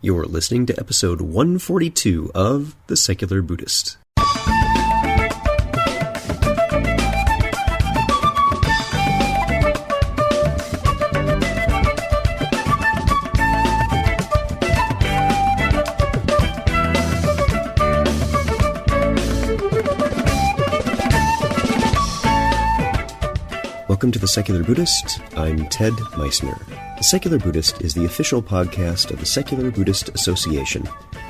You're listening to episode 142 of The Secular Buddhist. Welcome to The Secular Buddhist. I'm Ted Meissner. The Secular Buddhist is the official podcast of the Secular Buddhist Association,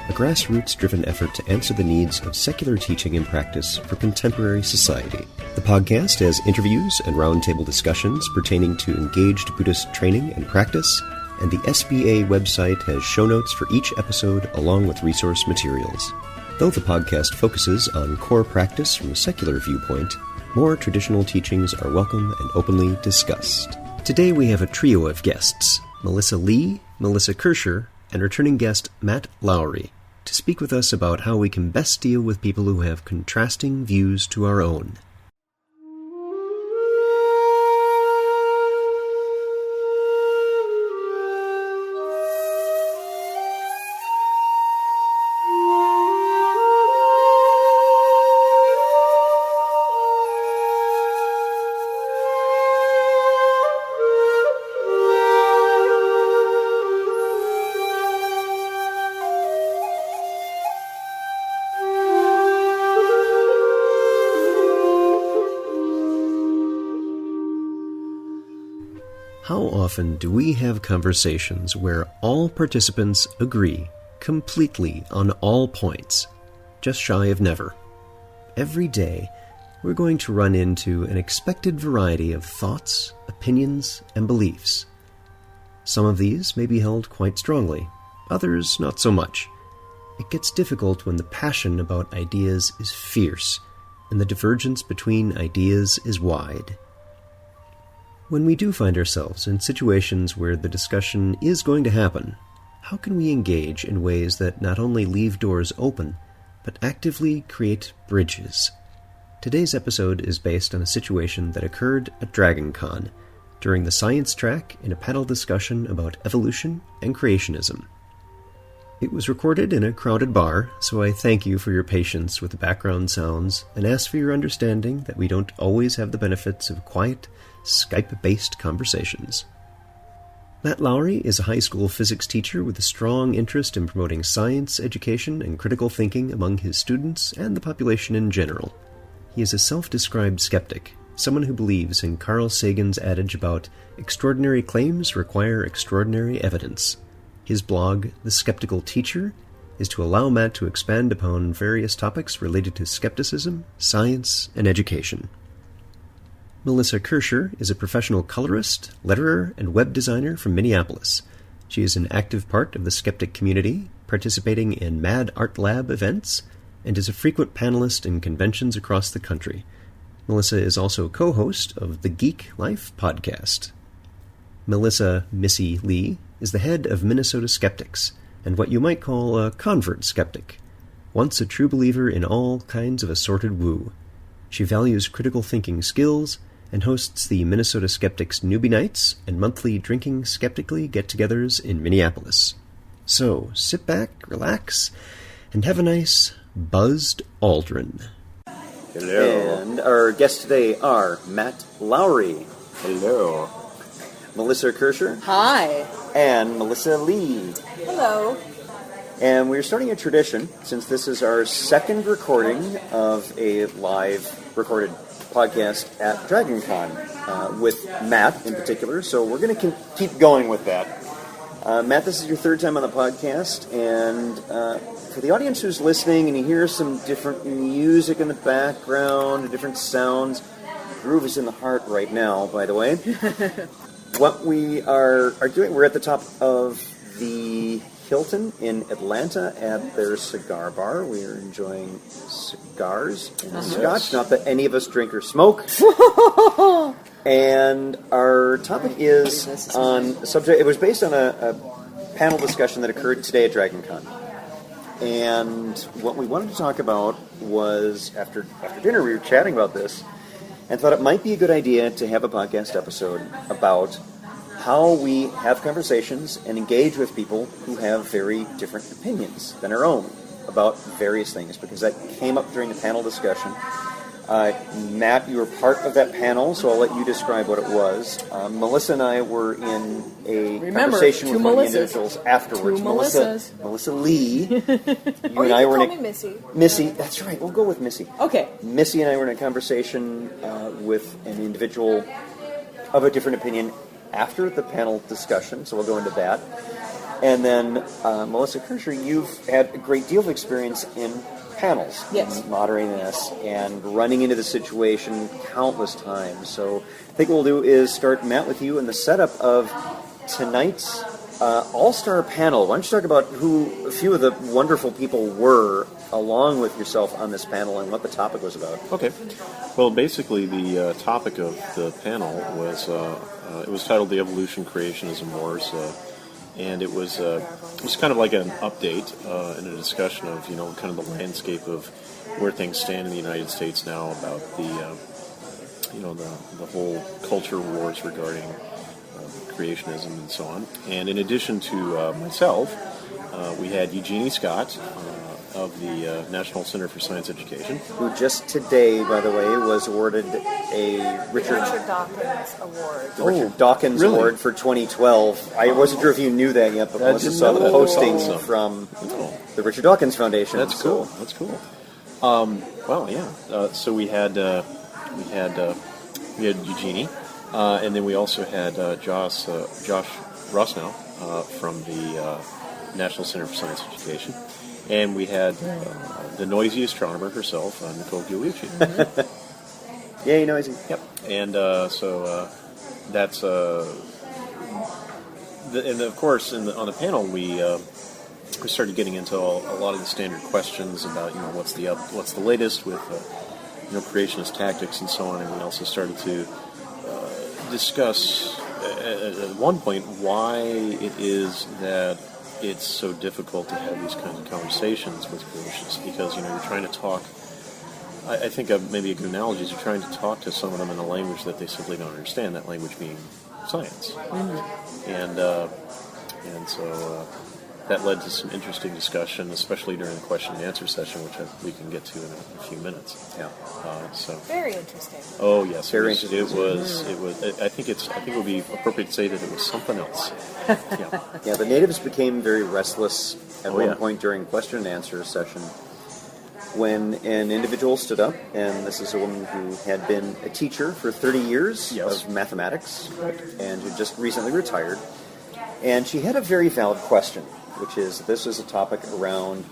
a grassroots-driven effort to answer the needs of secular teaching and practice for contemporary society. The podcast has interviews and roundtable discussions pertaining to engaged Buddhist training and practice, and the SBA website has show notes for each episode along with resource materials. Though the podcast focuses on core practice from a secular viewpoint, more traditional teachings are welcome and openly discussed. Today we have a trio of guests, Melissa Lee, Melissa Kaercher, and returning guest Matt Lowry, to speak with us about how we can best deal with people who have contrasting views to our own. How often do we have conversations where all participants agree completely on all points, just shy of never? Every day, we're going to run into an expected variety of thoughts, opinions, and beliefs. Some of these may be held quite strongly, others not so much. It gets difficult when the passion about ideas is fierce, and the divergence between ideas is wide. When we do find ourselves in situations where the discussion is going to happen, how can we engage in ways that not only leave doors open, but actively create bridges? Today's episode is based on a situation that occurred at DragonCon during the science track in a panel discussion about evolution and creationism. It was recorded in a crowded bar, so I thank you for your patience with the background sounds and ask for your understanding that we don't always have the benefits of quiet, Skype-based conversations. Matt Lowry is a high school physics teacher with a strong interest in promoting science, education, and critical thinking among his students and the population in general. He is a self-described skeptic, someone who believes in Carl Sagan's adage about extraordinary claims require extraordinary evidence. His blog, The Skeptical Teacher, is to allow Matt to expand upon various topics related to skepticism, science, and education. Melissa Kaercher is a professional colorist, letterer, and web designer from Minneapolis. She is an active part of the skeptic community, participating in Mad Art Lab events, and is a frequent panelist in conventions across the country. Melissa is also co-host of the Geek Life podcast. Melissa Missy Lee is the head of Minnesota Skeptics, and what you might call a convert skeptic, once a true believer in all kinds of assorted woo. She values critical thinking skills, and hosts the Minnesota Skeptics Newbie Nights and monthly Drinking Skeptically get-togethers in Minneapolis. So, sit back, relax, and have a nice buzzed Aldrin. Hello. And our guests today are Matt Lowry. Hello. Melissa Kaercher. Hi. And Melissa Lee. Hello. And we're starting a tradition, since this is our second recording of a live recorded podcast at DragonCon, with Matt in particular, so we're going to keep going with that. Matt, this is your third time on the podcast, and for the audience who's listening and you hear some different music in the background, different sounds, groove is in the heart right now, by the way. What we are doing, we're at the top of the Hilton in Atlanta at their cigar bar. We are enjoying cigars and scotch. Not that any of us drink or smoke. And our topic is on a subject. It was based on a panel discussion that occurred today at DragonCon. And what we wanted to talk about was, after dinner, we were chatting about this and thought it might be a good idea to have a podcast episode about how we have conversations and engage with people who have very different opinions than our own about various things, because that came up during the panel discussion. Matt, you were part of that panel, so I'll let you describe what it was. Melissa and I were in a conversation with one of the individuals afterwards. Melissa Lee. You and I were in a, Missy. Missy, that's right. We'll go with Missy. Okay. Missy and I were in a conversation with an individual of a different opinion after the panel discussion, so we'll go into that. And then, Melissa Kaercher, you've had a great deal of experience in panels, yes, moderating this and running into the situation countless times. So I think what we'll do is start, Matt, with you in the setup of tonight's all-star panel. Why don't you talk about who a few of the wonderful people were along with yourself on this panel and what the topic was about? Okay. Well, basically the topic of the panel was, it was titled The Evolution Creationism Wars, and it was kind of like an update and a discussion of, kind of the landscape of where things stand in the United States now about the, the whole culture wars regarding creationism and so on. And in addition to myself, we had Eugenie Scott of the National Center for Science Education, who just today, by the way, was awarded a Richard Dawkins Award. The Richard Dawkins really? Award for 2012. I wasn't sure if you knew that yet, but Melissa saw the posting from the Richard Dawkins Foundation. That's cool. That's cool. Well, yeah. So we had Eugenie, and then we also had Josh Rosnow from the National Center for Science Education. And we had the noisy astronomer herself, Nicole Giuliucci. Yay, noisy. Yep. And so that's... and of course, on the panel, we started getting into a lot of the standard questions about, what's the latest with, creationist tactics and so on. And we also started to discuss, at one point, why it is that it's so difficult to have these kinds of conversations with creationists, because you're trying to talk. I think maybe a good analogy is you're trying to talk to some of them in a language that they simply don't understand. That language being science, and so that led to some interesting discussion, especially during the question and answer session, which we can get to in a few minutes. Yeah. So very interesting. Oh yes, very interesting. It was. I think it would be appropriate to say that it was something else. Yeah. Yeah. The natives became very restless at one point during question and answer session, when an individual stood up, and this is a woman who had been a teacher for 30 years of mathematics, and who just recently retired, and she had a very valid question, which is, this is a topic around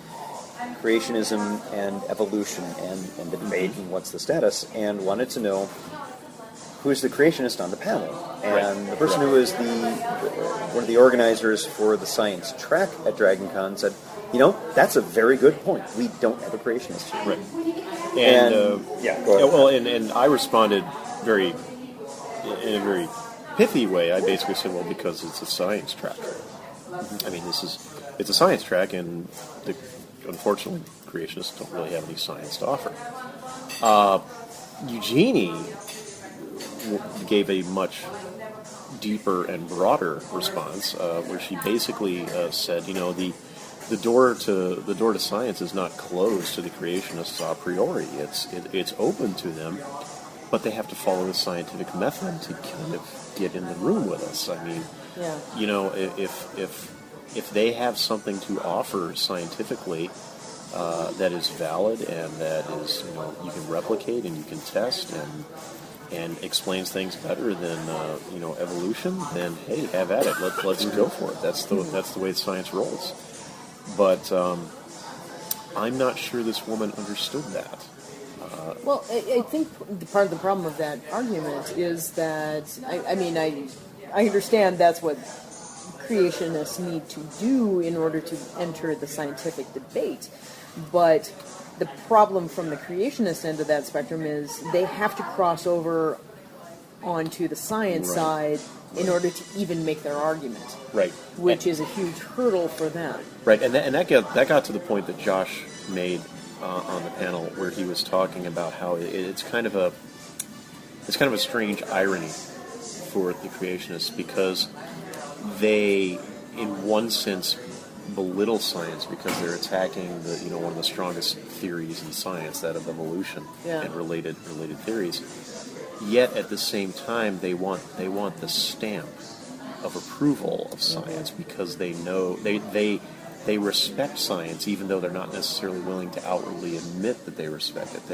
creationism and evolution and the debate and what's the status, and wanted to know who's the creationist on the panel. And the person who was one of the organizers for the science track at DragonCon said, that's a very good point. We don't have a creationist here. Right. And go ahead. Well, and I responded in a very pithy way. I basically said, well, because it's a science track. I mean, it's a science track, and unfortunately, creationists don't really have any science to offer. Eugenie gave a much deeper and broader response, where she basically said, the door to science is not closed to the creationists a priori. It's open to them, but they have to follow the scientific method to kind of get in the room with us. I mean, if they have something to offer scientifically that is valid and that is you can replicate and you can test and explains things better than evolution, then hey, have at it. Let's go for it. That's the way science rolls. But I'm not sure this woman understood that. Well, I think part of the problem of that argument is that, I understand that's what creationists need to do in order to enter the scientific debate, but the problem from the creationist end of that spectrum is they have to cross over onto the science side in order to even make their argument. Right. Which is a huge hurdle for them. Right, and that got to the point that Josh made on the panel, where he was talking about how it's kind of a strange irony for the creationists because they, in one sense, belittle science because they're attacking one of the strongest theories in science, that of evolution and related theories. Yet at the same time, they want the stamp of approval of science because they know they respect science, even though they're not necessarily willing to outwardly admit that they respect it.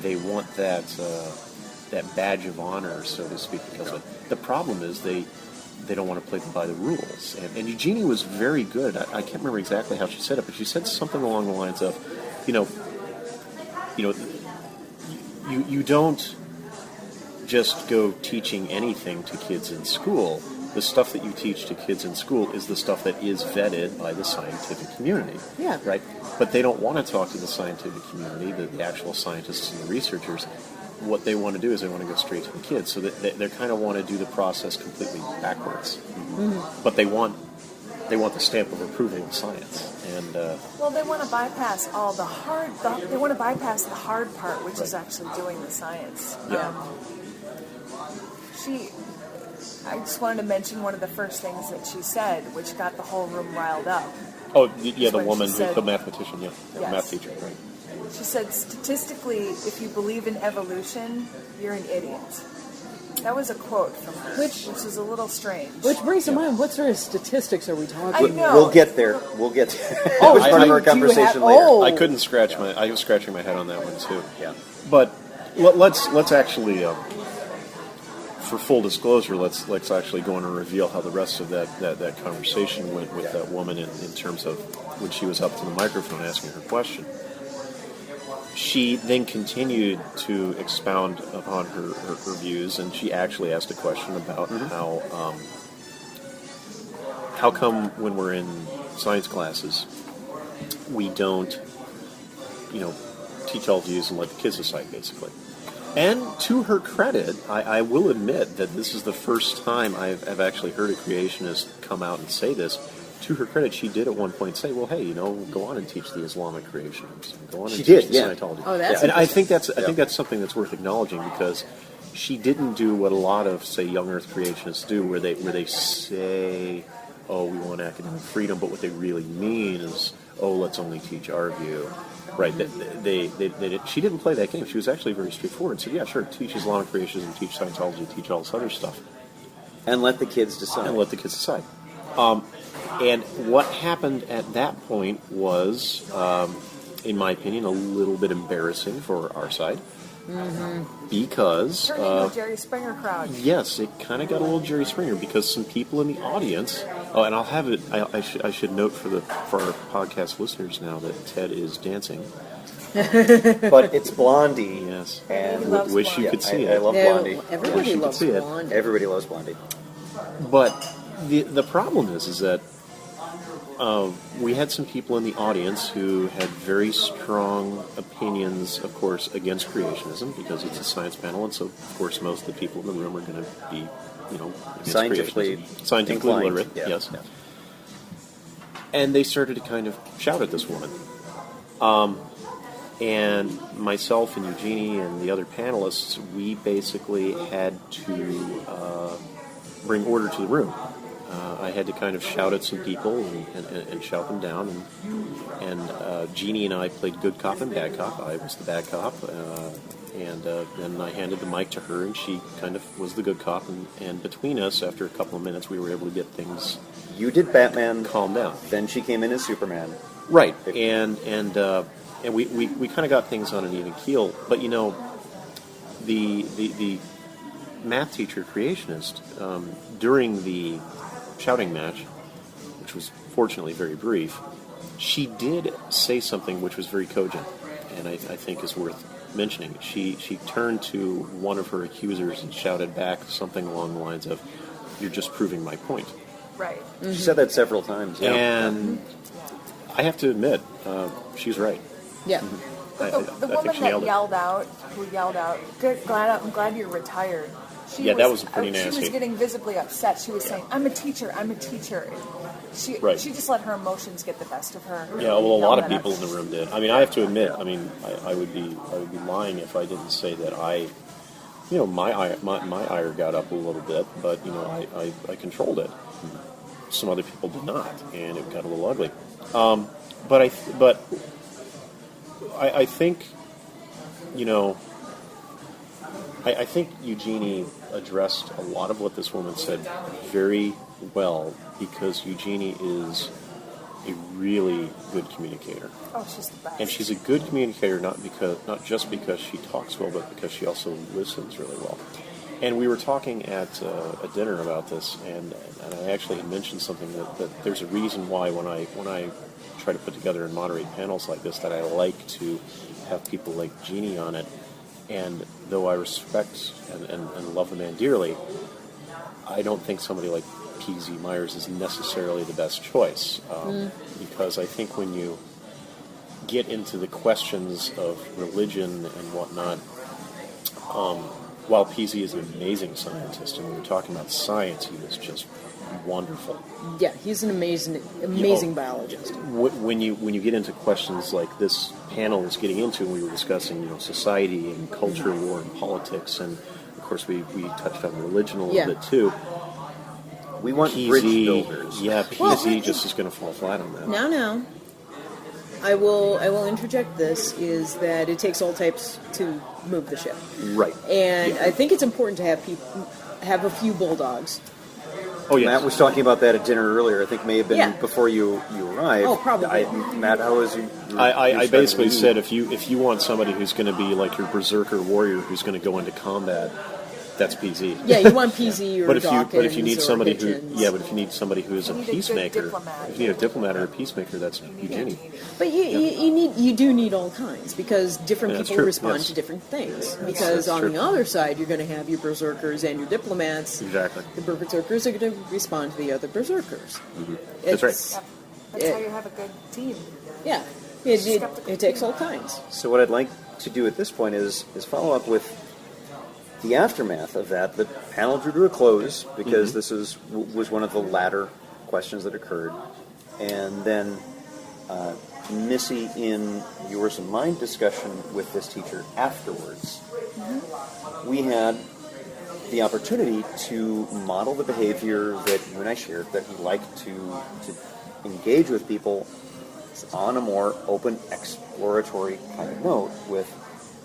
They want that badge of honor, so to speak, because of it. The problem is they don't want to play by the rules. And Eugenie was very good. I can't remember exactly how she said it, but she said something along the lines of, you don't just go teaching anything to kids in school. The stuff that you teach to kids in school is the stuff that is vetted by the scientific community. Yeah. Right? But they don't want to talk to the scientific community, the actual scientists and the researchers. What they want to do is they want to go straight to the kids. So that they kind of want to do the process completely backwards. Mm-hmm. But they want the stamp of approval of science. And well, they want to bypass all the hard. They want to bypass the hard part, which is actually doing the science. Yeah. I just wanted to mention one of the first things that she said, which got the whole room riled up. Oh, yeah, the woman, said, the mathematician, the yes. math teacher, right? She said, statistically, if you believe in evolution, you're an idiot. That was a quote from her, which is a little strange. Which brings to mind, what sort of statistics are we talking I about? know. We'll get there. Oh, It's part of our conversation later. I couldn't I was scratching my head on that one, too. Yeah. But let's actually... for full disclosure, let's actually go on and reveal how the rest of that conversation went with that woman in terms of when she was up to the microphone asking her question. She then continued to expound upon her views, and she actually asked a question about how come when we're in science classes we don't teach all views and let the kids decide, basically. And to her credit, I will admit that this is the first time I've actually heard a creationist come out and say this. To her credit, she did at one point say, "Well, hey, go on and teach the Islamic creationists. Go on and teach the Scientology." Oh, that's and I think that's something that's worth acknowledging because she didn't do what a lot of, say, young Earth creationists do, where they say, "Oh, we want academic freedom," but what they really mean is, "Oh, let's only teach our view." Right, she didn't play that game. She was actually very straightforward and said, yeah, sure, teach Islamic creationism, teach Scientology, teach all this other stuff. And let the kids decide. And what happened at that point was, in my opinion, a little bit embarrassing for our side. Mm-hmm. Because... Turned into a Jerry Springer crowd. Yes, it kind of got a little Jerry Springer because some people in the audience... Oh, and I'll have it... I should note for our podcast listeners now that Ted is dancing. But it's Blondie. Yes. And wish you could see it. I love Blondie. Everybody loves Blondie. Everybody loves Blondie. But the problem is that we had some people in the audience who had very strong opinions, of course, against creationism because it's a science panel, and so, of course, most of the people in the room are going to be, against scientifically literate. Yeah. Yes. Yeah. And they started to kind of shout at this woman. And myself and Eugenie and the other panelists, we basically had to bring order to the room. I had to kind of shout at some people and shout them down. And Jeannie and I played good cop and bad cop. I was the bad cop. And then I handed the mic to her, and she kind of was the good cop. And between us, after a couple of minutes, we were able to get things... You did Batman. Calm down. Then she came in as Superman. Right. And we kind of got things on an even keel. But, the math teacher creationist, during the shouting match, which was fortunately very brief, she did say something which was very cogent, and I think is worth mentioning. She turned to one of her accusers and shouted back something along the lines of, "You're just proving my point." Right. Mm-hmm. She said that several times. Yeah. And I have to admit, she's right. Yeah. But the woman that yelled out, I'm glad you're retired. That was pretty nasty. She was getting visibly upset. She was saying, I'm a teacher. She just let her emotions get the best of her. Yeah, well, a lot of people in the room did. I mean, I have to admit, I would be lying if I didn't say that I my ire got up a little bit, but I controlled it. Some other people did not, and it got a little ugly. But I think, I think Eugenie addressed a lot of what this woman said very well, because Eugenie is a really good communicator. Oh, she's the best. And she's a good communicator not just because she talks well, but because she also listens really well. And we were talking at a dinner about this, and I actually had mentioned something that there's a reason why when I try to put together and moderate panels like this, that I like to have people like Jeannie on it. And though I respect and love the man dearly, I don't think somebody like P.Z. Myers is necessarily the best choice, because I think when you get into the questions of religion and whatnot, while P.Z. is an amazing scientist, and when we're talking about science, he was just wonderful. Yeah, he's an amazing biologist. When you get into questions like this panel is getting into, and we were discussing, society and culture, war and politics, and of course we touched on religion a little bit too. We want bridge builders. Yeah, PZ just is going to fall flat on that. No. I will interject this, is that it takes all types to move the ship. Right. And I think it's important to have a few bulldogs. Oh, yes. Matt was talking about that at dinner earlier. I think may have been Yeah. before you arrived. Oh, probably. Matt, how was you? I basically said if you want somebody who's going to be like your berserker warrior who's going to go into combat, that's PZ. Yeah, you want PZ or Dawkins but if you need or somebody Hitchens. but if you need somebody who is a You need a good peacemaker, diplomat. if you need a diplomat or a peacemaker, that's Eugenie. But you do need all kinds, because different Yeah, that's people true, respond yes. to different things. Because that's on true. the other side, you're going to have your berserkers and your diplomats. Exactly. The berserkers are going to respond to the other berserkers. That's right. Yep. That's how you have a good team. Yeah, Skeptical it takes team. all kinds. So what I'd like to do at this point is follow up with the aftermath of that. The panel drew to a close because this was one of the latter questions that occurred, and then Missy, in yours and mine discussion with this teacher afterwards, we had the opportunity to model the behavior that you and I shared, that we like to engage with people on a more open, exploratory kind of note, with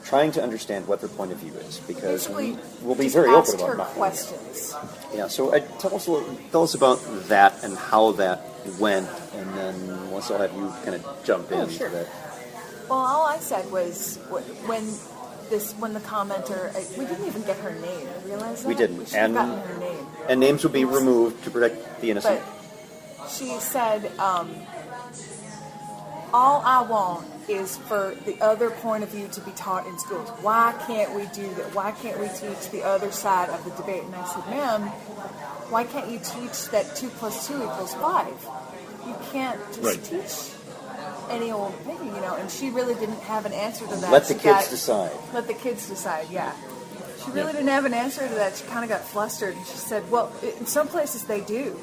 trying to understand what their point of view is, because Basically, we'll be just very open asked about her not questions. Yeah, so tell us about that and how that went, and then once I'll have you kind of jump in. sure. That, Well, all I said was when the commenter, we didn't even get her name. You realize that? We didn't. We should have And- gotten her name. and names would be removed to protect the innocent. But she said, all I want is for the other point of view to be taught in schools. Why can't we do that? Why can't we teach the other side of the debate? And I said, ma'am, why can't you teach that 2 + 2 = 5? You can't just teach any old opinion, And she really didn't have an answer to that. Let the She kids got- decide. Let the kids decide, yeah. She really didn't have an answer to that. She kind of got flustered, and she said, well, in some places they do.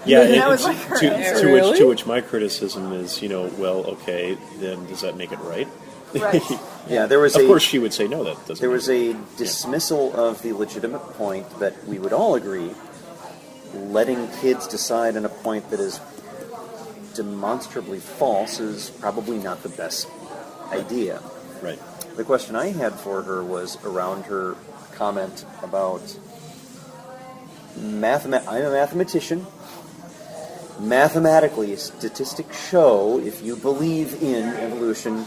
Yeah, And that and was like her answer. Really? to which my criticism is, well, okay, then does that make it right? Right. Yeah, there was Of course, she would say no. That doesn't. there was make a dismissal of the legitimate point that we would all agree, letting kids decide on a point that is demonstrably false is probably not the best idea. right. The question I had for her was around her comment about I'm a mathematician. Mathematically, statistics show if you believe in evolution,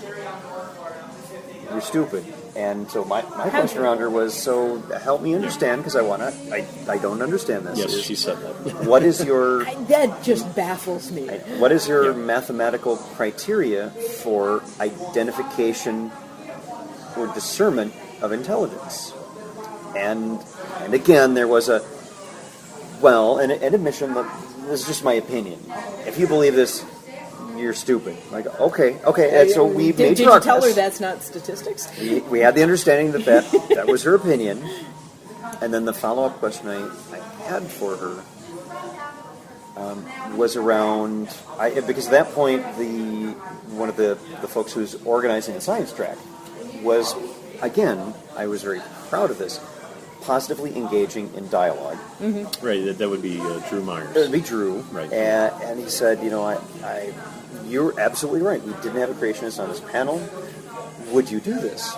you're stupid. And so my question around her was, so help me understand, because I don't understand this. Yes, she said that. What is your That just baffles me. what is your mathematical criteria for identification or discernment of intelligence? And again, there was an admission that this is just my opinion. If you believe this, you're stupid. Like, okay. And so we made Did you progress. tell her that's not statistics? We had the understanding that was her opinion. And then the follow-up question I had for her was around, because at that point, one of the folks who's organizing the science track was again, I was very proud of this, positively engaging in dialogue. Right, that would be Drew Myers. It would be Drew. Right. And he said, you're absolutely right. We didn't have a creationist on this panel. Would you do this?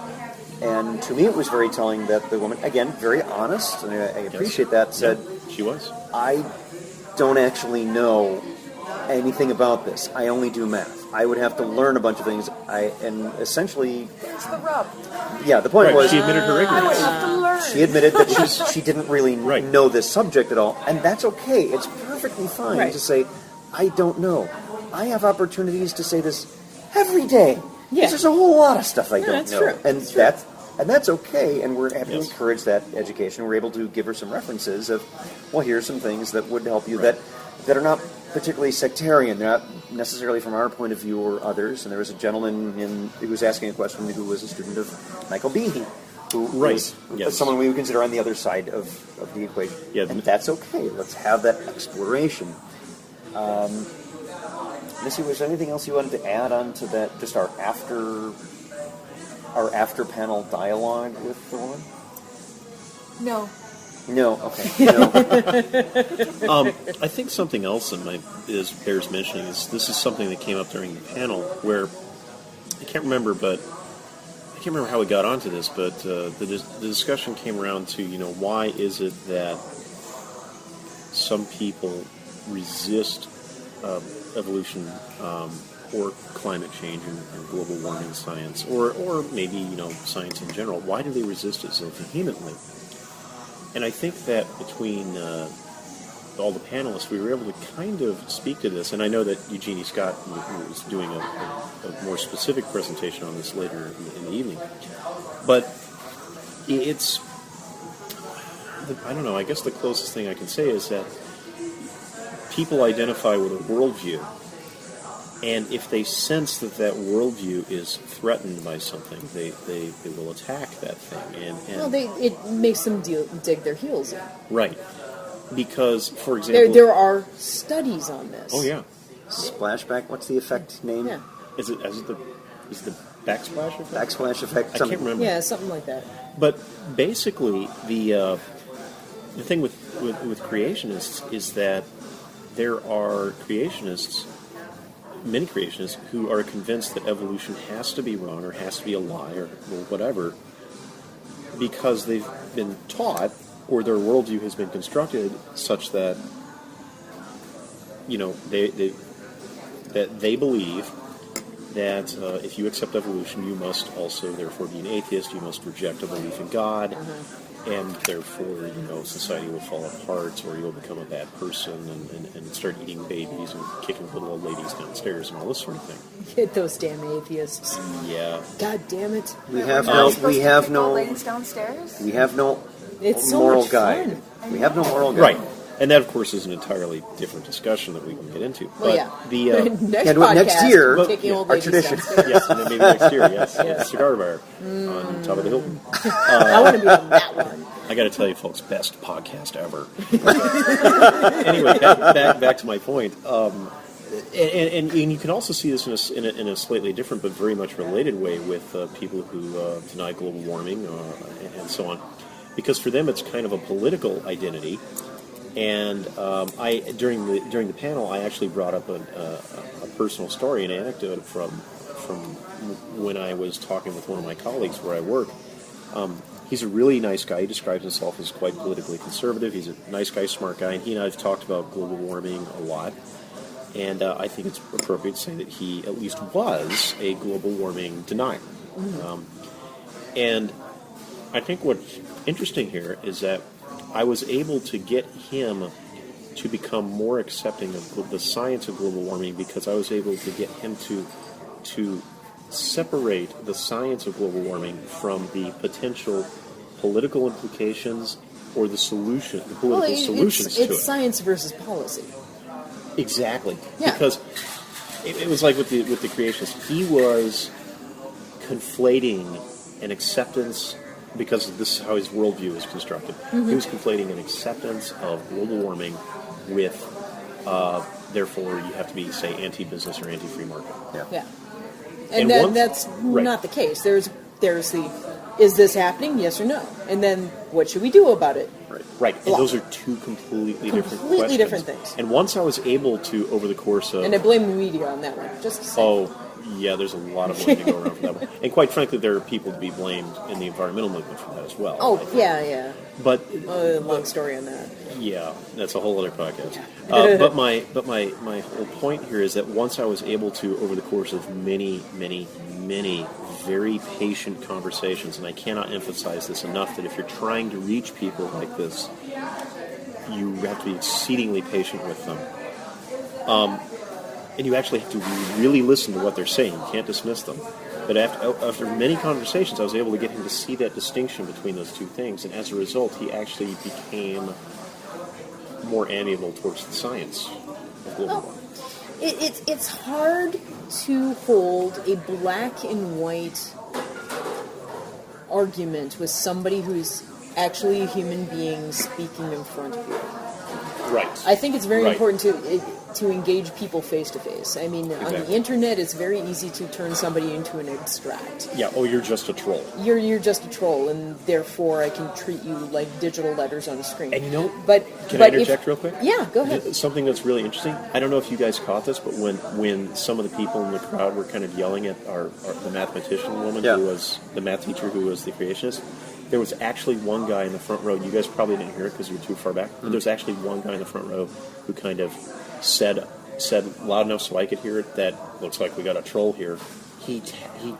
And to me, it was very telling that the woman, again, very honest, and I appreciate that, said, she was. I don't actually know anything about this. I only do math. I would have to learn a bunch of things. And essentially... That's the rub. Yeah, the point was... She admitted her I would ignorance. have to learn. She admitted that she didn't really Right. know this subject at all, and that's okay. It's perfectly fine Right. to say, I don't know. I have opportunities to say this every day. Yeah. There's a whole lot of stuff I don't that's know. true. And that's okay, and we're able Yes. to encourage that education. We're able to give her some references of, well, here's some things that would help you Right. that are not particularly sectarian. They're not necessarily from our point of view or others. And there was a gentleman who was asking a question who was a student of Michael Behe, who Right. is Yes. someone we would consider on the other side of the equation. Yeah. And that's okay. Let's have that exploration. Missy, was there anything else you wanted to add on to that, just our after panel dialogue with the woman? No. No, okay. No. I think something else that bears mentioning is this is something that came up during the panel where I can't remember how we got onto this, but the discussion came around to why is it that some people resist evolution or climate change and global warming science, or maybe science in general. Why do they resist it so vehemently? And I think that between all the panelists, we were able to kind of speak to this. And I know that Eugenie Scott was doing a more specific presentation on this later in the evening. But it's, I don't know, I guess the closest thing I can say is that people identify with a worldview. And if they sense that worldview is threatened by something, they will attack that thing. And it makes them dig their heels in. right. Because, for example... There are studies on this. Oh, yeah. Splashback, what's the effect name? Yeah. Is it the backsplash effect? Backsplash effect? I can't remember. Yeah, something like that. But basically, the thing with creationists is that there are many creationists who are convinced that evolution has to be wrong or has to be a lie or whatever because they've been taught or their worldview has been constructed such that they believe that if you accept evolution, you must also therefore be an atheist. You must reject a belief in God, and therefore society will fall apart, or you'll become a bad person and start eating babies and kicking little old ladies downstairs and all this sort of thing. Get those damn atheists. Yeah. God damn it. We have no Ladies downstairs. It's so moral much guide. fun. We have no moral guide. Right. And that, of course, is an entirely different discon that we can get into. Well, but yeah. the next and podcast, next year, we're taking old our ladies tradition. downstairs. yes, and then maybe next year, yes, at the cigar bar on top of the Hilton. I want to be on that one. I got to tell you, folks, best podcast ever. Anyway, back to my point. And you can also see this in a slightly different but very much related way with people who deny global warming and so on, because for them it's kind of a political identity. And during the panel, I actually brought up a personal story, an anecdote from when I was talking with one of my colleagues where I work. He's a really nice guy. He describes himself as quite politically conservative. He's a nice guy, smart guy, and he and I have talked about global warming a lot. And I think it's appropriate to say that he at least was a global warming denier. And I think what's interesting here is that I was able to get him to become more accepting of the science of global warming because I was able to get him to separate the science of global warming from the potential political implications or the political solutions to it. It's science versus policy. Exactly. Yeah. Because it was like with the creationists. He was conflating an acceptance, because this is how his worldview is constructed. Mm-hmm. He was conflating an acceptance of global warming with, therefore, you have to be, say, anti-business or anti-free market. Yeah. Yeah. And And that's right. not the case. There's the Is this happening? Yes or no? And then what should we do about it? Right. And those are two completely different questions. Different things. And once I was able to, over the course of... And I blame the media on that one. Just to say. Oh, yeah, there's a lot of blame to go around for that one. And quite frankly, there are people to be blamed in the environmental movement for that as well. Oh, yeah. But long story on that. yeah, that's a whole other podcast. But my whole point here is that once I was able to, over the course of many very patient conversations, and I cannot emphasize this enough, that if you're trying to reach people like this, you have to be exceedingly patient with them. And you actually have to really listen to what they're saying. You can't dismiss them. But after many conversations, I was able to get him to see that distinction between those two things, and as a result, he actually became more amiable towards the science of global warming. It's hard to hold a black and white argument with somebody who's actually a human being speaking in front of you. Right. I think it's very important to engage people face to face. I mean, on the internet, it's very easy to turn somebody into an abstract. Yeah. Oh, you're just a troll. You're just a troll, and therefore I can treat you like digital letters on a screen. And you know, can I interject real quick? Yeah, go ahead. Something that's really interesting. I don't know if you guys caught this, but when some of the people in the crowd were kind of yelling at the mathematician woman who was the math teacher who was the creationist, there was actually one guy in the front row. You guys probably didn't hear it because you were too far back. But there's actually one guy in the front row who kind of said loud enough so I could hear it that looks like we got a troll here. He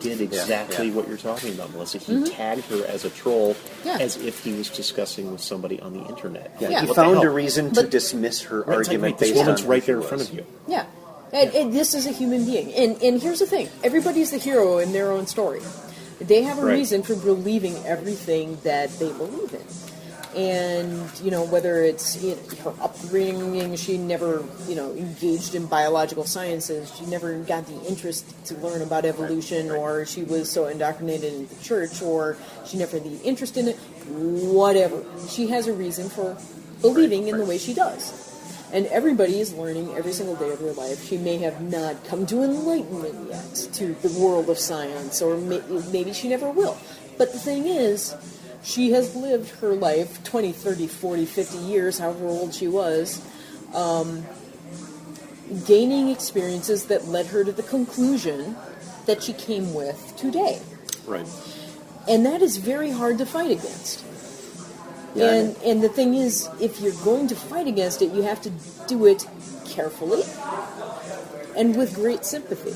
did exactly what you're talking about, Melissa. He tagged her as a troll as if he was discussing with somebody on the internet. Yeah, he found a reason to dismiss her argument this based on woman's who right she there in was. front of you. Yeah. And this is a human being. And here's the thing. Everybody's the hero in their own story. They have a reason for believing everything that they believe in. And, whether it's her upbringing, she never, engaged in biological sciences. She never got the interest to learn about evolution, or she was so indoctrinated in the church, or she never had the interest in it. Whatever. She has a reason for believing in the way she does. And everybody is learning every single day of their life. She may have not come to enlightenment yet to the world of science, or maybe she never will. But the thing is, she has lived her life, 20, 30, 40, 50 years, however old she was, gaining experiences that led her to the conclusion that she came with today. Right. And that is very hard to fight against. Yeah, and the thing is, if you're going to fight against it, you have to do it carefully and with great sympathy.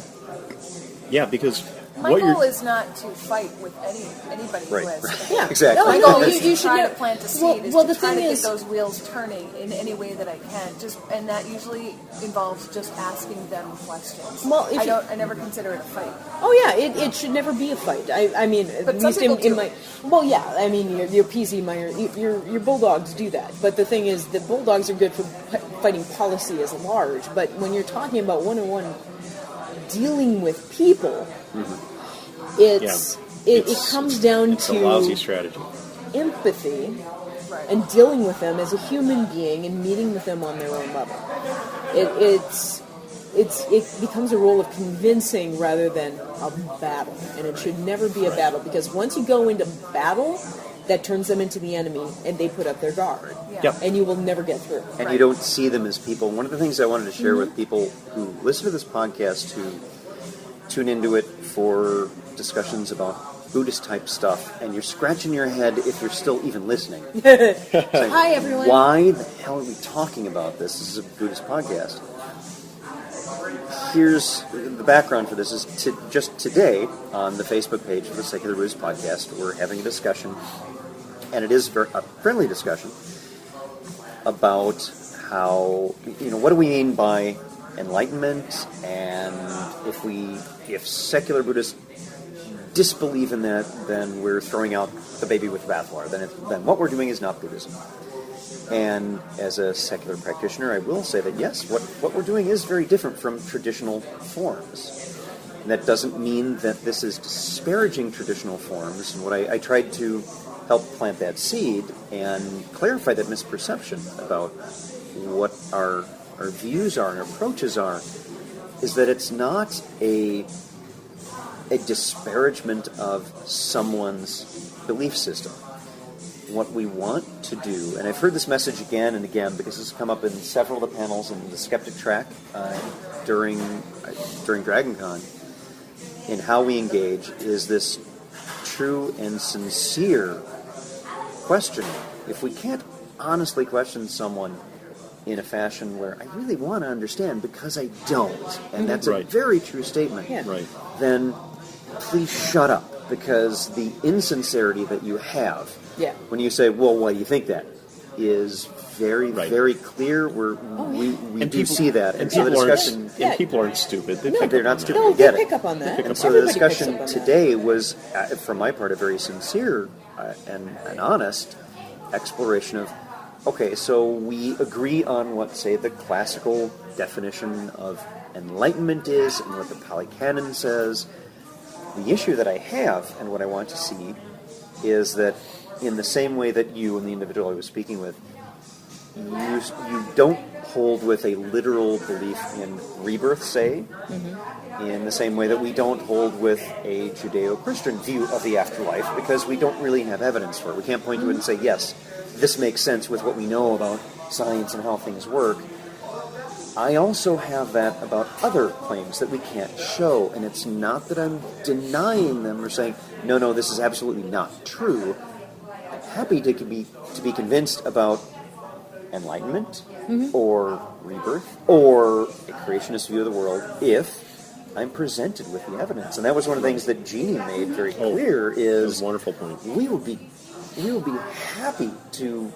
Yeah, because my goal is not to fight with anybody who has. Yeah, exactly. My No, goal is you to try should to plant a seed, well, is to the try to thing get is, those wheels turning in any way that I can. And that usually involves just asking them questions. Well, I never consider it a fight. Oh yeah, it should never be a fight. I mean, But at some least people in do. my I mean, your PZ minor, your bulldogs do that. But the thing is, the bulldogs are good for fighting policy as large. But when you're talking about one-on-one dealing with people, it comes down it's a lousy to strategy. empathy and dealing with them as a human being and meeting with them on their own level. It becomes a role of convincing rather than a battle, and it should never be a battle, because once you go into battle, that turns them into the enemy, and they put up their guard, and you will never get through. And you don't see them as people. One of the things I wanted to share with people who listen to this podcast, who tune into it for discussions about Buddhist-type stuff, and you're scratching your head if you're still even listening. Hi, everyone. Why the hell are we talking about this? This is a Buddhist podcast. Here's the background for this. Is just today on the Facebook page for the Secular Buddhist Podcast, we're having a discussion, and it is a friendly discussion about how, what do we mean by enlightenment, and if secular Buddhists disbelieve in that, then we're throwing out the baby with the bathwater. Then what we're doing is not Buddhism. And as a secular practitioner, I will say that yes, what we're doing is very different from traditional forms. And that doesn't mean that this is disparaging traditional forms. And what I tried to help plant that seed and clarify that misperception about what our views are and our approaches are, is that it's not a a disparagement of someone's belief system. What we want to do, and I've heard this message again and again because this has come up in several of the panels in the Skeptic track during DragonCon, in how we engage, is this true and sincere questioning. If we can't honestly question someone in a fashion where I really want to understand because I don't, and that's a very true statement, then please shut up, because the insincerity that you have when you say, well, why do you think that, is very, very clear. We do see that. And so the discussion... And people aren't stupid. They're not stupid. No, they get they pick up on that. And so the discussion today was, from my part, a very sincere and honest exploration of, okay, so we agree on what, say, the classical definition of enlightenment is and what the Pali Canon says. The issue that I have, and what I want to see, is that in the same way that you and the individual I was speaking with, you don't hold with a literal belief in rebirth, say, in the same way that we don't hold with a Judeo-Christian view of the afterlife, because we don't really have evidence for it. We can't point to it and say, yes, this makes sense with what we know about science and how things work. I also have that about other claims that we can't show, and it's not that I'm denying them or saying, no, this is absolutely not true. I'm happy to be convinced about enlightenment or rebirth or a creationist view of the world if I'm presented with the evidence. And that was one of the things that Jeannie made very clear is, wonderful point. We will be happy to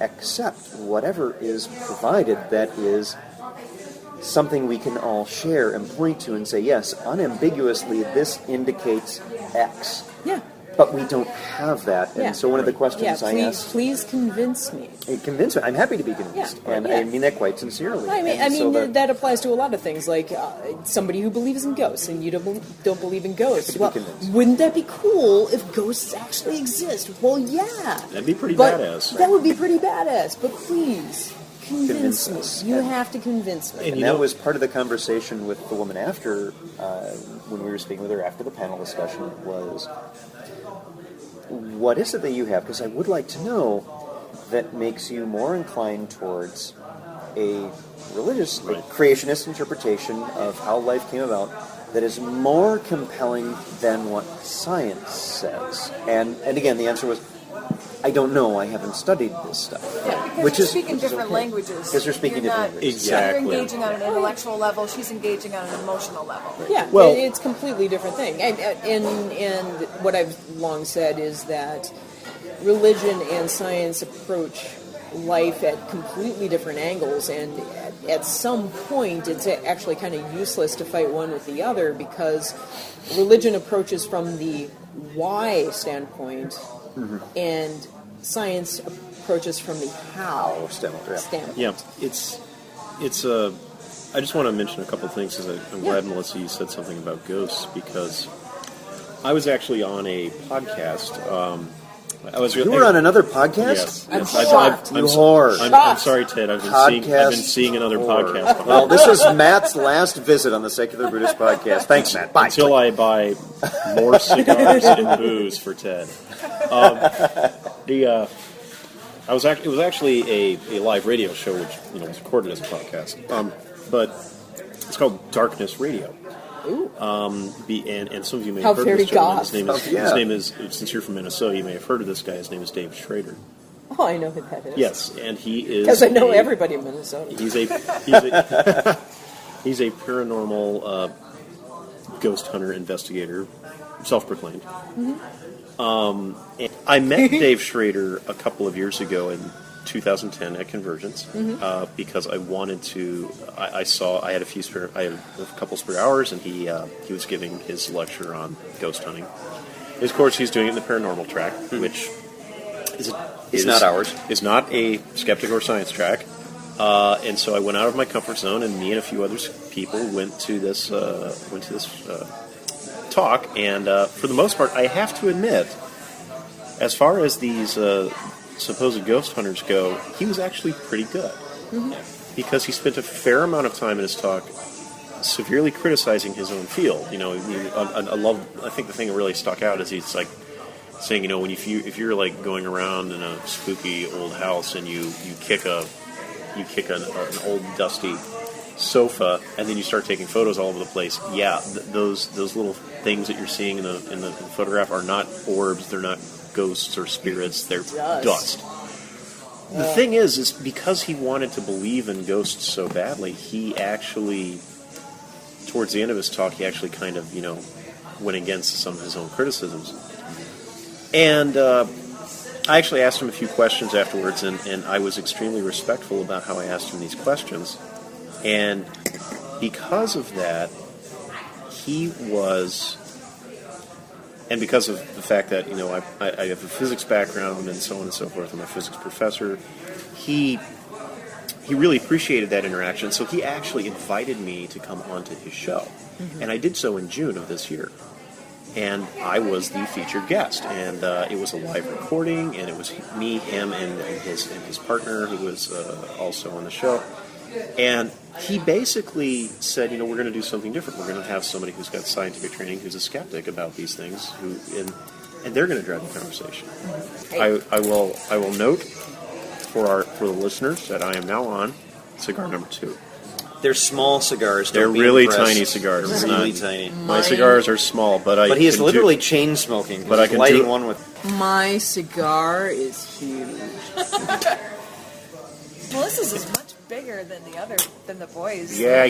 accept whatever is provided that is something we can all share and point to and say, yes, unambiguously this indicates X. Yeah. But we don't have that. And so one of the questions I asked... Please convince me. Convince me. I'm happy to be convinced. And I mean that quite sincerely. I mean, that applies to a lot of things, like somebody who believes in ghosts and you don't believe in ghosts. Well, wouldn't that be cool if ghosts actually exist? Well, yeah. That'd be pretty badass. That would be pretty badass, but please... Convince me. You have to convince me. And that was part of the conversation with the woman after, when we were speaking with her after the panel discussion, was, what is it that you have? Because I would like to know that makes you more inclined towards a religious, creationist interpretation of how life came about that is more compelling than what science says. And again, the answer was, I don't know. I haven't studied this stuff. Yeah, because you're speaking different languages. Because you're speaking different languages. Exactly. You're engaging on an intellectual level. She's engaging on an emotional level. Yeah, well, it's a completely different thing. And what I've long said is that religion and science approach life at completely different angles, and at some point it's actually kind of useless to fight one with the other, because religion approaches from the why standpoint, and science approaches from the how standpoint. Yeah, it's I just want to mention a couple of things, because I'm glad, Melissa, you said something about ghosts, because I was actually on a podcast. You were on another podcast? Yes. I'm shocked. I'm sorry, Ted. I've been seeing another podcast. Well, this was Matt's last visit on the Secular Buddhist Podcast. Thanks, Matt. Bye. Until I buy more cigars and booze for Ted. It was actually a live radio show, which was recorded as a podcast. But it's called Darkness Radio. Ooh. And some of you may have heard of this gentleman. His name is, since you're from Minnesota, you may have heard of this guy. His name is Dave Schrader. Oh, I know who that is. Yes, and he is... Because I know everybody in Minnesota. He's a paranormal ghost hunter investigator, self-proclaimed. And I met Dave Schrader a couple of years ago in 2010 at Convergence, because I wanted to. I had a couple spare hours, and he was giving his lecture on ghost hunting. Of course, he's doing it in the paranormal track, which is not ours. Is not a skeptic or science track. And so I went out of my comfort zone, and me and a few other people went to this talk. And for the most part, I have to admit, as far as these supposed ghost hunters go, he was actually pretty good, because he spent a fair amount of time in his talk severely criticizing his own field. You know, I think the thing that really stuck out is he's like saying, you know, if you're like going around in a spooky old house and you kick an old dusty sofa and then you start taking photos all over the place. Yeah, those little things that you're seeing in the photograph are not orbs. They're not ghosts or spirits. They're dust. The thing is because he wanted to believe in ghosts so badly, he actually, towards the end of his talk, he actually kind of, you know, went against some of his own criticisms. And I actually asked him a few questions afterwards, and I was extremely respectful about how I asked him these questions. And because of that, and because of the fact that, you know, I have a physics background and so on and so forth, I'm a physics professor, he really appreciated that interaction, so he actually invited me to come onto his show. Mm-hmm. And I did so in June of this year. And I was the featured guest, and it was a live recording, and it was me, him, and his partner, who was also on the show. And he basically said, you know, we're going to do something different. We're going to have somebody who's got scientific training, who's a skeptic about these things, and they're going to drive the conversation. I will note for the listeners that I am now on cigar number 2. They're small cigars. They're really tiny cigars. They're really tiny. My cigars are small, but he is literally chain smoking. But I can lighting one with. My cigar is huge. Well, this is much bigger than the boys. Yeah.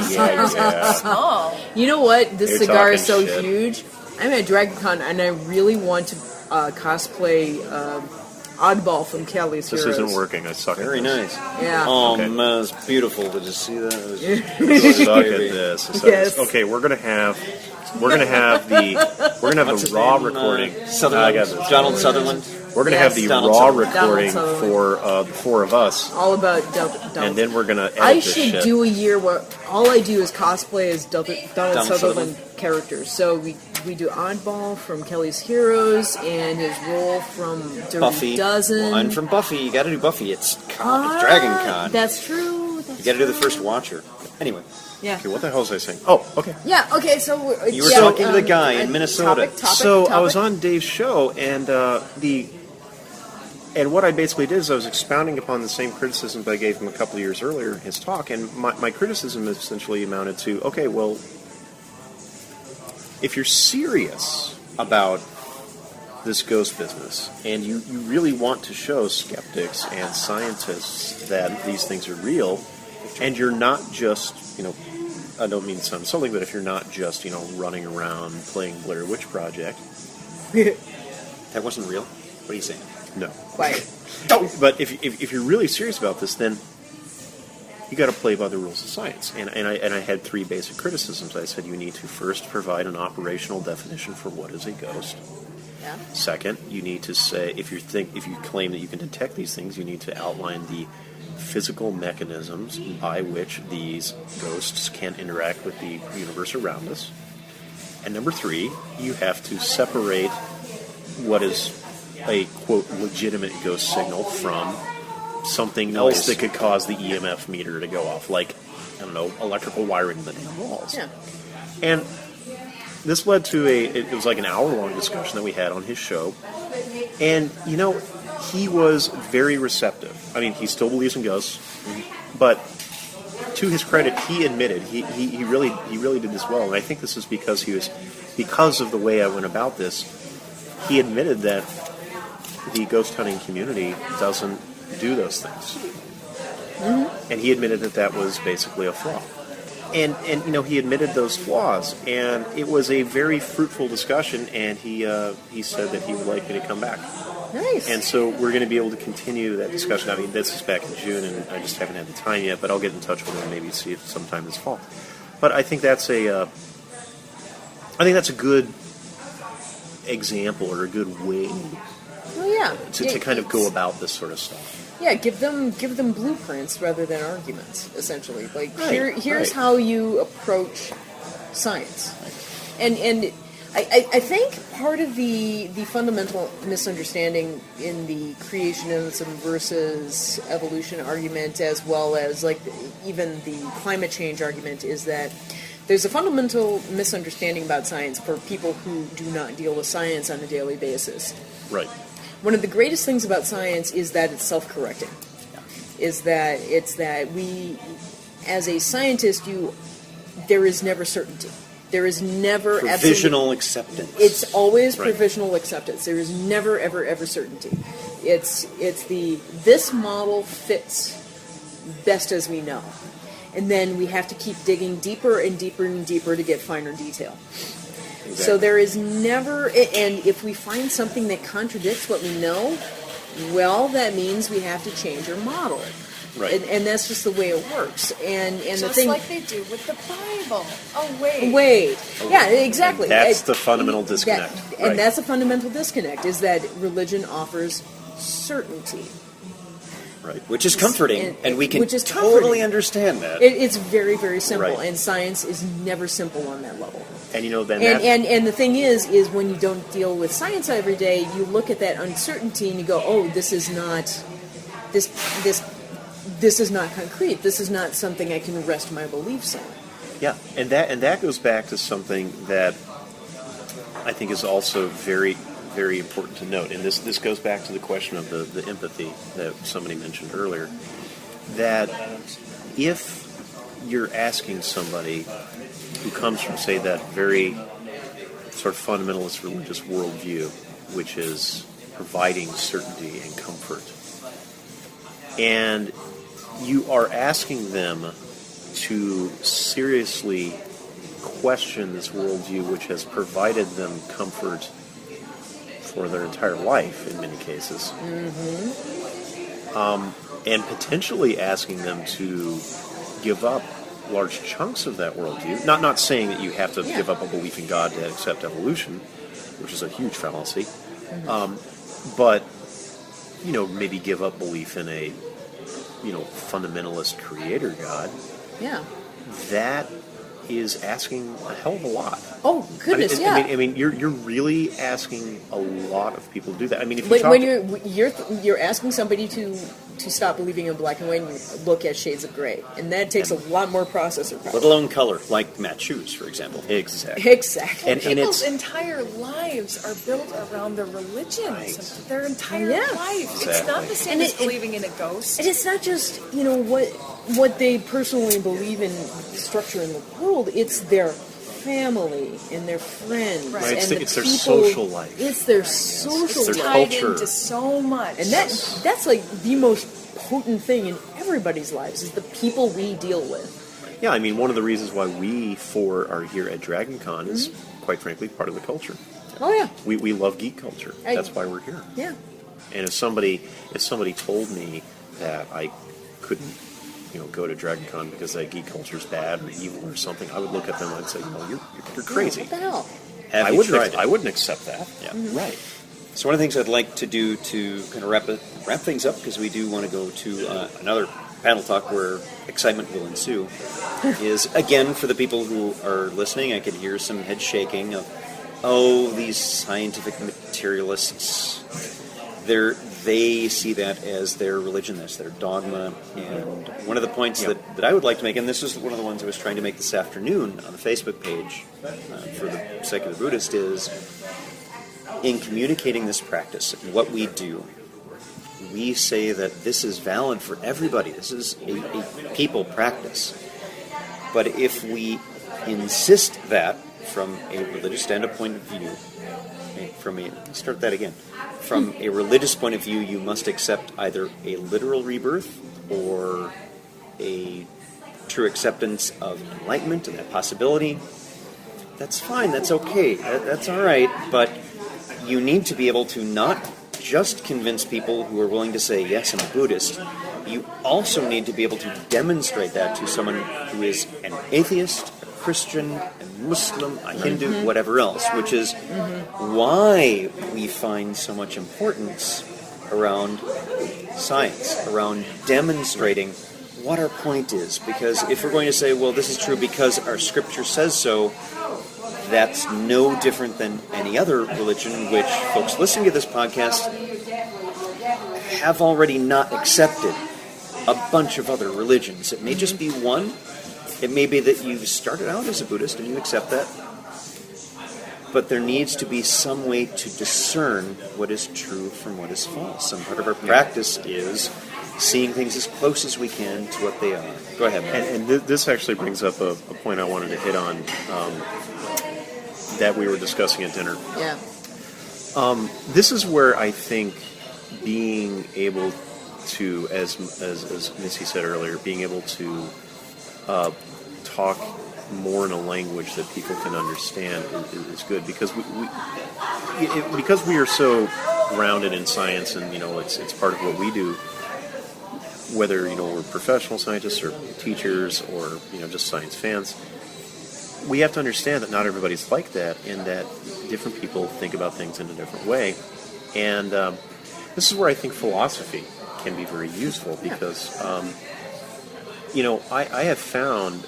Small. You know what? This You're cigar is so talking shit. huge. I'm at DragonCon, and I really want to cosplay Oddball from Kelly's This Heroes. isn't working. I suck Very at this. nice. Yeah. Oh Okay. man, it's beautiful. Did you see that? It was I suck at this. I suck at Yes. this. Okay, we're gonna have the raw recording. I got this. Donald Sutherland. We're gonna Yes. have the Donald raw Sutherland. recording Donald for the 4 of us, All about and then we're gonna edit I this should shit. do a year where all I do is cosplay as Donald Sutherland Sutherland. characters. So we do Oddball from Kelly's Heroes and his role from Dirty Buffy. Dozen. Well, I'm from Buffy. You got to do Buffy. It's Dragon Con. That's true. You got to do the first Watcher. Anyway, Yeah. Okay, what the hell was I saying? Oh, okay. Yeah. Okay. So You were talking to the guy in and Minnesota. So I was on Dave's show, and and what I basically did is I was expounding upon the same criticisms I gave him a couple of years earlier in his talk, and my criticism essentially amounted to, okay, well, if you're serious about this ghost business, and you really want to show skeptics and scientists that these things are real, and you're not just, you know, I don't mean to sound insulting, but if you're not just, you know, running around playing Blair Witch Project. that wasn't real. What are you saying? No. Quiet. But if you're really serious about this, then you got to play by the rules of science. And I had 3 basic criticisms. I said you need to first provide an operational definition for what is a ghost. Yeah. Second, you need to say if you claim that you can detect these things, you need to outline the physical mechanisms by which these ghosts can interact with the universe around us. And number 3, you have to separate what is a, quote, legitimate ghost signal from something else that could cause the EMF meter to go off, like, I don't know, electrical wiring in the damn walls. Yeah. And this led to it was like an hour-long discussion that we had on his show. And, you know, he was very receptive. I mean, he still believes in ghosts, but to his credit, he admitted he really did this well. And I think this is because because of the way I went about this, he admitted that the ghost hunting community doesn't do those things. Mm-hmm. And he admitted that was basically a flaw. And you know, he admitted those flaws, and it was a very fruitful discussion, and he said that he would like me to come back. Nice. And so we're going to be able to continue that discussion. I mean, this is back in June, and I just haven't had the time yet, but I'll get in touch with him and maybe see if sometime this fall. But I think that's a good example or a good way to kind of go about this sort of stuff. Yeah, give them blueprints rather than arguments, essentially. Like, Right, here's right. how you approach science. And I think part of the fundamental misunderstanding in the creationism versus evolution argument, as well as like even the climate change argument, is that There's a fundamental misunderstanding about science for people who do not deal with science on a daily basis. Right. One of the greatest things about science is that it's self-correcting. Is that it's that we, as a scientist, there is never certainty. There is never provisional acceptance. It's always Right. provisional acceptance. There is never, ever certainty. It's this model fits best as we know. And then we have to keep digging deeper and deeper and deeper to get finer detail. Exactly. So there is never, and if we find something that contradicts what we know, well, that means we have to change our model. Right. And that's just the way it works. And the Just thing, like they do with the Bible. Oh, wait. wait, yeah, exactly. That's the fundamental disconnect. And Right. that's a fundamental disconnect, is that religion offers certainty. Right. Which is comforting, and we can which is totally comforting. understand that. It's very, very simple, Right. and science is never simple on that level. And then And the thing is when you don't deal with science every day, you look at that uncertainty and you go, oh, this is not concrete. This is not something I can rest my beliefs on. yeah, and that goes back to something that I think is also very, very important to note. And this goes back to the question of the empathy that somebody mentioned earlier. That if you're asking somebody who comes from, say, that very sort of fundamentalist religious worldview, which is providing certainty and comfort, and you are asking them to seriously question this worldview which has provided them comfort for their entire life in many cases, and potentially asking them to give up large chunks of that worldview. Not saying that you have to give up a belief in God to accept evolution, which is a huge fallacy, but maybe give up belief in a fundamentalist creator God. Yeah. That is asking a hell of a lot. Oh, goodness, yeah. I mean, you're really asking a lot of people to do that. I mean, if you when you're asking somebody to stop believing in black and white and look at shades of gray, and that takes a lot more processor power. Let alone color, like Matt Shoes, for example. Exactly. Exactly. And People's it's entire lives are built around their religions. Right. Their entire Yeah. life. It's Exactly. not the same And as it- believing in a ghost. And it's not just, what they personally believe in the structure in the world, it's their family and their friends Right. Right, and it's their people, social life. It's their social It's their life. tied culture. into so much. And that's like the most potent thing in everybody's lives, is the people we deal with. yeah. I mean, one of the reasons why we four are here at DragonCon is, quite frankly, part of the culture. Oh yeah. We love geek culture. That's why we're here. Yeah. And if somebody told me that I couldn't, go to DragonCon because that geek culture is bad or evil or something, I would look at them and I'd say, you're crazy. What the hell? Have I you wouldn't. tried it? I wouldn't accept that. Yeah. Right. So one of the things I'd like to do to kind of wrap things up, because we do want to go to another panel talk where excitement will ensue, is, again, for the people who are listening, I could hear some head shaking of, these scientific materialists. They see that as their religion, that's their dogma. And one of the points that I would like to make, and this is one of the ones I was trying to make this afternoon on the Facebook page for the Secular Buddhist, is in communicating this practice, what we do, we say that this is valid for everybody. This is a people practice. But if we insist that from a religious standpoint of view, from a religious point of view, you must accept either a literal rebirth or a true acceptance of enlightenment and that possibility. That's fine, that's okay, that's all right, but you need to be able to not just convince people who are willing to say, yes, I'm a Buddhist. You also need to be able to demonstrate that to someone who is an atheist, a Christian, a Muslim, a Hindu, whatever else, which is why we find so much importance around science, around demonstrating what our point is. Because if we're going to say, well, this is true because our scripture says so, that's no different than any other religion, which folks listening to this podcast have already not accepted a bunch of other religions. It may just be one, It may be that you started out as a Buddhist and you accept that, but there needs to be some way to discern what is true from what is false. And part of our practice is seeing things as close as we can to what they are. Go ahead, Matt. And this actually brings up a point I wanted to hit on that we were discussing at dinner. Yeah. This is where I think being able to, as Missy said earlier, being able to talk more in a language that people can understand is good, because because we are so grounded in science, and it's part of what we do. Whether we're professional scientists or teachers or just science fans, we have to understand that not everybody's like that, and that different people think about things in a different way. And this is where I think philosophy can be very useful, because I have found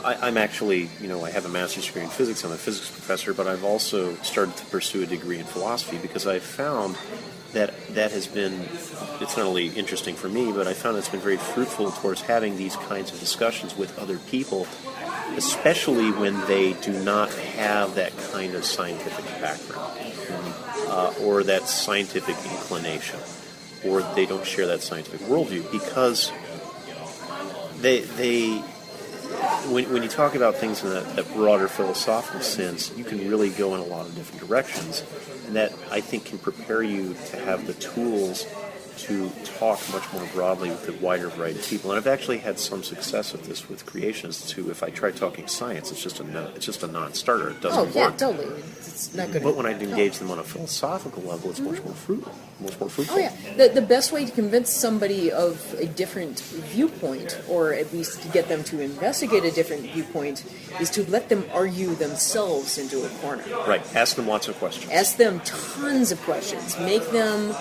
I'm actually I have a master's degree in physics. I'm a physics professor, but I've also started to pursue a degree in philosophy, because I've found that has been, it's not only interesting for me, but I found it's been very fruitful towards having these kinds of discussions with other people, especially when they do not have that kind of scientific background or that scientific inclination, or they don't share that scientific worldview, because when you talk about things in that broader philosophical sense, you can really go in a lot of different directions, and that, I think, can prepare you to have the tools to talk much more broadly with a wider variety of people. And I've actually had some success with this with creationists too. If I try talking science, it's just a non-starter. It doesn't work. Oh, yeah, totally. It's not good. But when I engage them on a philosophical level, it's much more fruitful. Oh, yeah. The best way to convince somebody of a different viewpoint, or at least to get them to investigate a different viewpoint, is to let them argue themselves into a corner. Right. Ask them lots of questions. Ask them tons of questions. Make them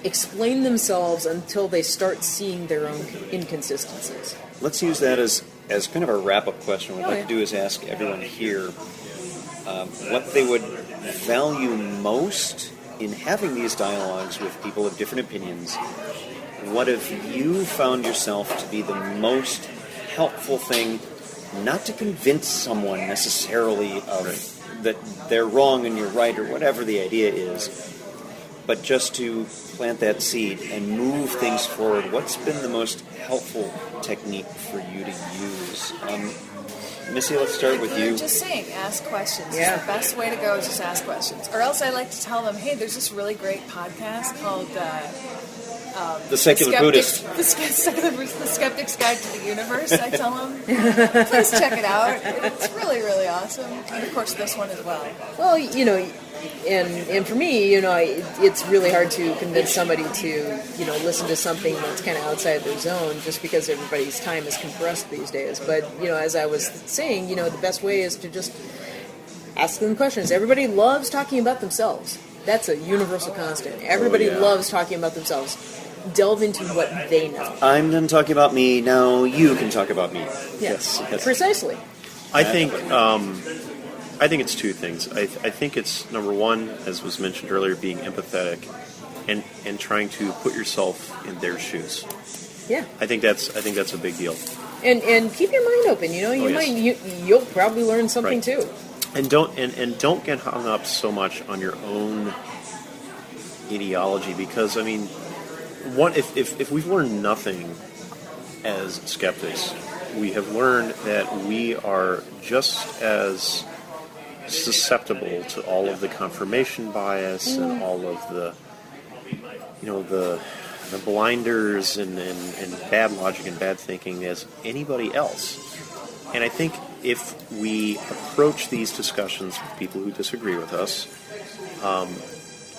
explain themselves until they start seeing their own inconsistencies. Let's use that as kind of a wrap-up question. What I'd like to do is ask everyone here what they would value most in having these dialogues with people of different opinions. What have you found yourself to be the most helpful thing, not to convince someone necessarily of that they're wrong and you're right, or whatever the idea is, but just to plant that seed and move things forward? What's been the most helpful technique for you to use? Missy, let's start with you. Just saying, ask questions. Yeah. The best way to go is just ask questions. Or else I like to tell them, hey, there's this really great podcast called The Secular Buddhist. The Skeptic's Guide to the Universe, I tell them. Please check it out. It's really, really awesome. And, of course, this one as well. Well, and for me, it's really hard to convince somebody to, listen to something that's kind of outside their zone, just because everybody's time is compressed these days. But, as I was saying, the best way is to just ask them questions. Everybody loves talking about themselves. That's a universal constant. Everybody loves talking about themselves. Delve into what they know. I'm done talking about me. Now you can talk about me. Yes. Precisely. I think it's two things. I think it's, number one, as was mentioned earlier, being empathetic and trying to put yourself in their shoes. Yeah. I think that's a big deal. And keep your mind open. You'll probably learn something too. And don't get hung up so much on your own ideology, because if we've learned nothing as skeptics, we have learned that we are just as susceptible to all of the confirmation bias and all of the blinders and bad logic and bad thinking as anybody else. And I think if we approach these discussions with people who disagree with us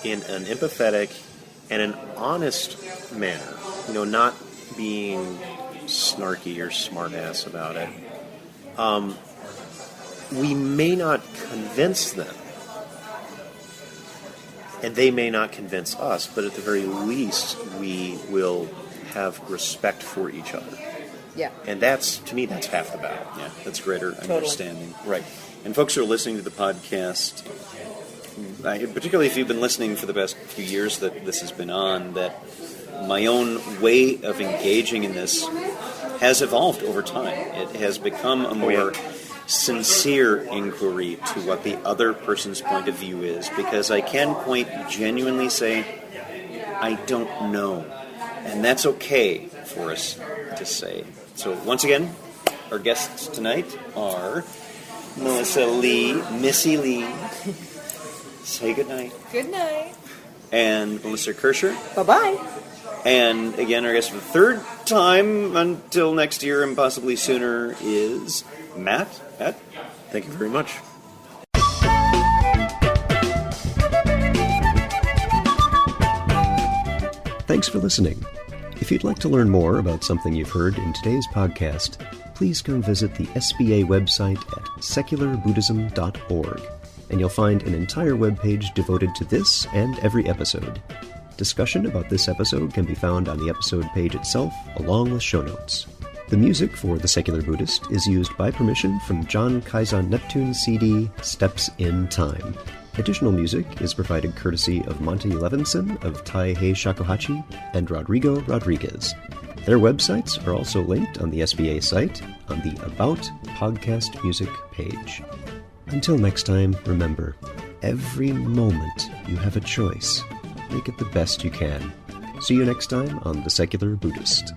in an empathetic and an honest manner, not being snarky or smart-ass about it, we may not convince them, and they may not convince us, but at the very least, we will have respect for each other. Yeah. And to me, that's half the battle. Yeah, that's greater understanding. Right. And folks who are listening to the podcast, particularly if you've been listening for the past few years that this has been on, that my own way of engaging in this has evolved over time. It has become a more sincere inquiry to what the other person's point of view is, because I can quite genuinely say, I don't know. And that's okay for us to say. So once again, our guests tonight are Melissa Lee, Missy Lee. Say goodnight. Good night. And Melissa Kaercher. Bye-bye. And again, our guest for the third time until next year and possibly sooner is Matt. Matt, thank you very much. Thanks for listening. If you'd like to learn more about something you've heard in today's podcast, please come visit the SBA website at secularbuddhism.org, and you'll find an entire webpage devoted to this and every episode. Discussion about this episode can be found on the episode page itself, along with show notes. The music for The Secular Buddhist is used by permission from John Kaizen Neptune's CD, Steps in Time. Additional music is provided courtesy of Monty Levinson of Taihei Shakuhachi and Rodrigo Rodriguez. Their websites are also linked on the SBA site on the About Podcast Music page. Until next time, remember, every moment you have a choice. Make it the best you can. See you next time on The Secular Buddhist.